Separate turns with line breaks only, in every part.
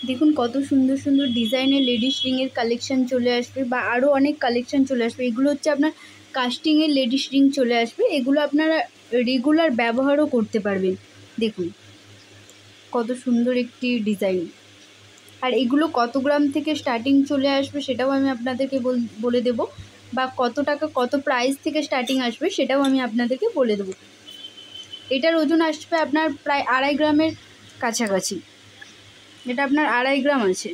দেখুন কত সুন্দর সুন্দর ডিজাইনের লেডিস রিংয়ের কালেকশান চলে আসবে বা আরও অনেক কালেকশান চলে আসবে। এগুলো হচ্ছে আপনার কাস্টিংয়ের লেডিস রিং চলে আসবে। এগুলো আপনারা রেগুলার ব্যবহারও করতে পারবেন। দেখুন কত সুন্দর একটি ডিজাইন। আর এগুলো কত গ্রাম থেকে স্টার্টিং চলে আসবে সেটাও আমি আপনাদেরকে বলে দেবো, বা কত টাকা কত প্রাইস থেকে স্টার্টিং আসবে সেটাও আমি আপনাদেরকে বলে দেবো। এটার ওজন আসবে আপনার প্রায় 2.5 গ্রামের কাছাকাছি। এটা আপনার 2.5 গ্রাম আছে।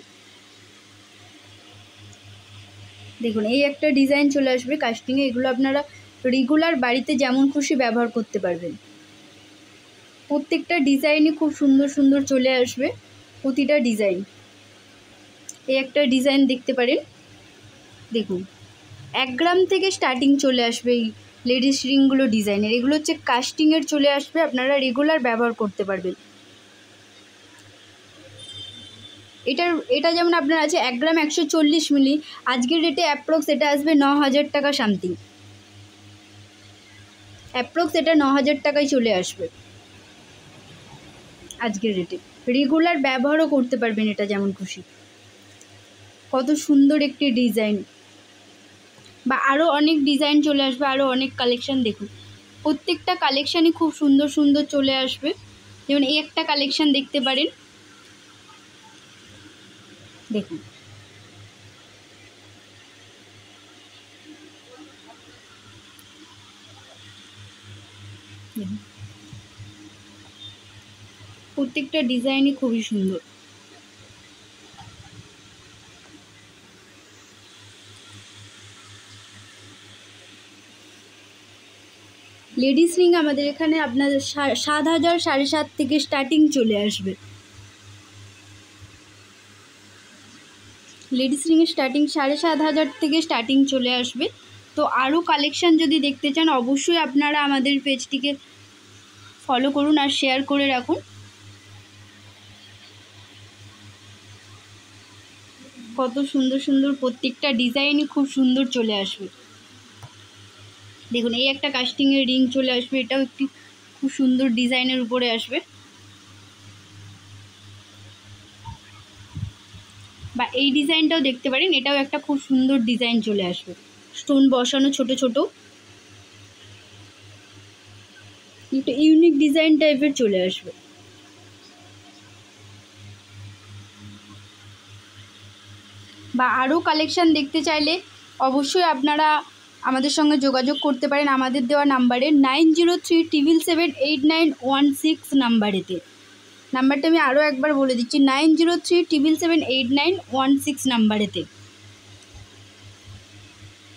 দেখুন এই একটা ডিজাইন চলে আসবে কাস্টিংয়ে। এগুলো আপনারা রেগুলার বাড়িতে যেমন খুশি ব্যবহার করতে পারবেন। প্রত্যেকটা ডিজাইনই খুব সুন্দর সুন্দর চলে আসবে, প্রতিটা ডিজাইন। এই একটা ডিজাইন দেখতে পারেন, দেখুন 1 গ্রাম থেকে স্টার্টিং চলে আসবে এই লেডিস রিংগুলো ডিজাইনের। এগুলো হচ্ছে কাস্টিংয়ের চলে আসবে, আপনারা রেগুলার ব্যবহার করতে পারবেন। এটা যেমন আপনার আছে 1 গ্রাম 140 মিলি, আজকের রেটে অ্যাপ্রক্স এটা আসবে 9,000 টাকা সামথিং। অ্যাপ্রক্স এটা 9,000 টাকায় চলে আসবে আজকের রেটে। রেগুলার ব্যবহারও করতে পারবেন এটা যেমন খুশি। কত সুন্দর একটি ডিজাইন, বা আরও অনেক ডিজাইন চলে আসবে, আরও অনেক কালেকশান। দেখুন প্রত্যেকটা কালেকশানই খুব সুন্দর সুন্দর চলে আসবে। যেমন এই একটা কালেকশান দেখতে পারেন, দেখুন প্রত্যেকটা ডিজাইনই খুবই সুন্দর। লেডিস রিং আমাদের এখানে আপনাদের 7,000 7,500 থেকে স্টার্টিং চলে আসবে। লেডিস রিংয়ের স্টার্টিং 7,500 থেকে স্টার্টিং চলে আসবে। তো আরও কালেকশান যদি দেখতে চান অবশ্যই আপনারা আমাদের পেজটিকে ফলো করুন আর শেয়ার করে রাখুন। কত সুন্দর সুন্দর প্রত্যেকটা ডিজাইনই খুব সুন্দর চলে আসবে। দেখুন এই একটা কাস্টিংয়ের রিং চলে আসবে, এটাও একটি খুব সুন্দর ডিজাইনের উপরে আসবে। বা এই ডিজাইনটাও দেখতে পারেন, এটাও একটা খুব সুন্দর ডিজাইন চলে আসবে, স্টোন বসানো ছোট ছোট, একটা ইউনিক ডিজাইন টাইপের চলে আসবে। বা আরও কালেকশান দেখতে চাইলে অবশ্যই আপনারা আমাদের সঙ্গে যোগাযোগ করতে পারেন আমাদের দেওয়া নাম্বারে 9037778916 নাম্বারেতে। নাম্বারটা আমি আরও একবার বলে দিচ্ছি, 9037778916 নাম্বারেতে।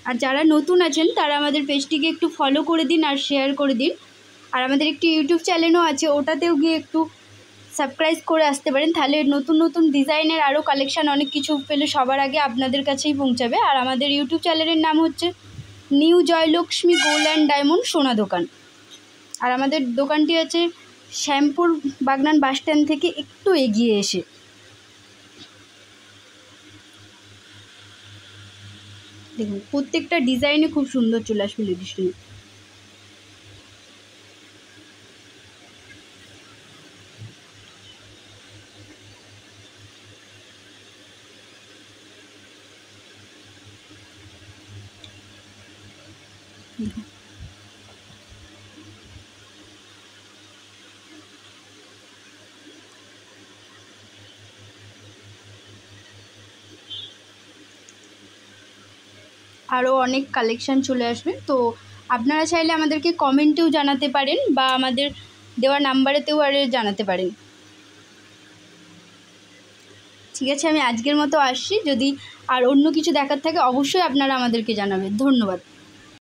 আর যারা নতুন আছেন তারা আমাদের পেজটিকে একটু ফলো করে দিন আর শেয়ার করে দিন। আর আমাদের একটি ইউটিউব চ্যানেলও আছে, ওটাতেও গিয়ে একটু সাবস্ক্রাইব করে আসতে পারেন, তাহলে নতুন নতুন ডিজাইনের আরও কালেকশান অনেক কিছু পেলে সবার আগে আপনাদের কাছেই পৌঁছাবে। আর আমাদের ইউটিউব চ্যানেলের নাম হচ্ছে new Jayalakshmi gold and diamond সোনা দোকান। আর আমাদের দোকানটি আছে শ্যামপুর বাগনান বাসস্ট্যান্ড থেকে একটু এগিয়ে এসে। দেখুন প্রত্যেকটা ডিজাইনে খুব সুন্দর চলে আসবে লেডিস রিং। আরও অনেক কালেকশান চলে আসবে। তো আপনারা চাইলে আমাদেরকে কমেন্টেও জানাতে পারেন বা আমাদের দেওয়া নাম্বারেতেও জানাতে পারেন। ঠিক আছে, আমি আজকের মতো আসছি। যদি আর অন্য কিছু দেখার থাকে অবশ্যই আপনারা আমাদেরকে জানাবেন। ধন্যবাদ।